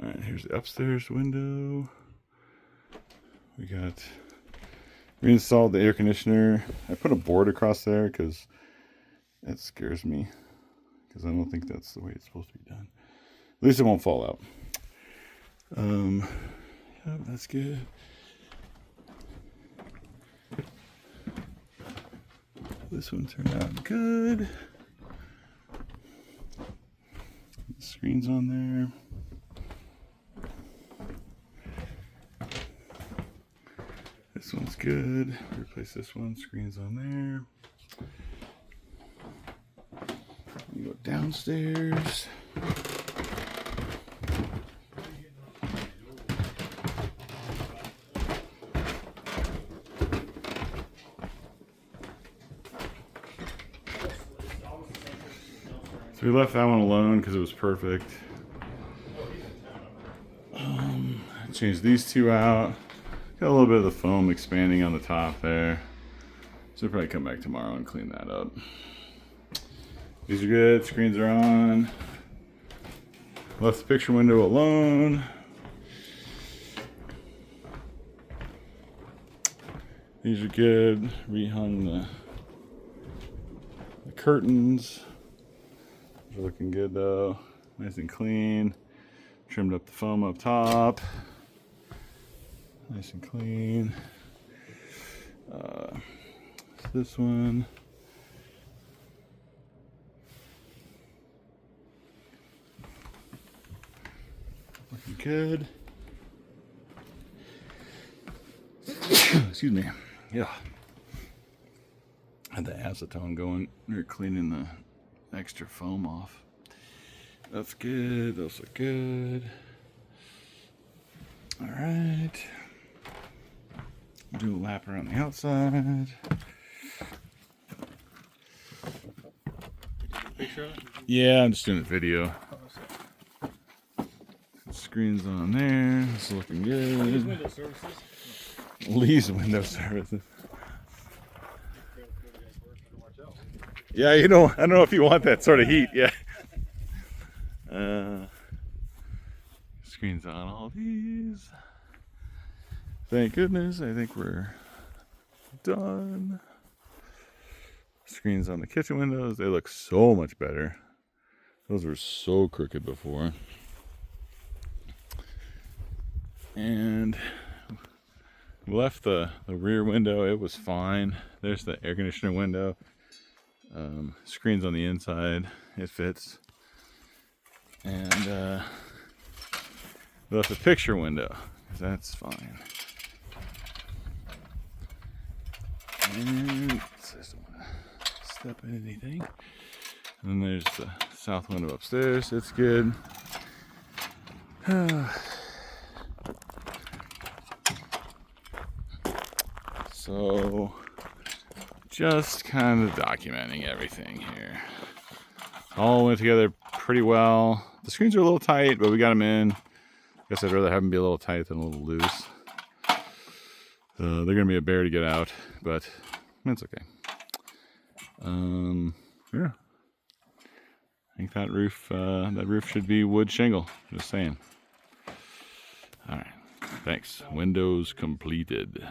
All right, here's the upstairs window. We reinstalled the air conditioner. I put a board across there because that scares me, because I don't think that's the way it's supposed to be done. At least it won't fall out. Yeah, that's good. This one turned out good. The screen's on there. This one's good. Replace this one. Screen's on there. You go downstairs. So we left that one alone because it was perfect. Changed these two out. Got a little bit of the foam expanding on the top there. So we'll probably come back tomorrow and clean that up. These are good. Screens are on. Left the picture window alone. These are good. Rehung the curtains. They're looking good though. Nice and clean. Trimmed up the foam up top. Nice and clean. This one. Looking good. Excuse me. Yeah. Had the acetone going. We were cleaning the extra foam off. That's good. Those look good. All right. Do a lap around the outside. Picture of it? Yeah, I'm just doing a video. Screen's on there. It's looking These good. window services. Lee's window services. Yeah, I don't know if you want that sort of heat. Yeah. Screen's on all these. Thank goodness. I think we're done. Screens on the kitchen windows. They look so much better. Those were so crooked before. And we left the rear window. It was fine. There's the air conditioner window. Screens on the inside. It fits. And we left the picture window, because that's fine. And so I just don't want to step in anything. And then there's the south window upstairs. It's good. So just kind of documenting everything here. All went together pretty well. The screens are a little tight, but we got them in. I guess I'd rather have them be a little tight than a little loose. They're gonna be a bear to get out, but it's okay. Yeah. I think that roof should be wood shingle. Just saying. All right. Thanks. Windows completed.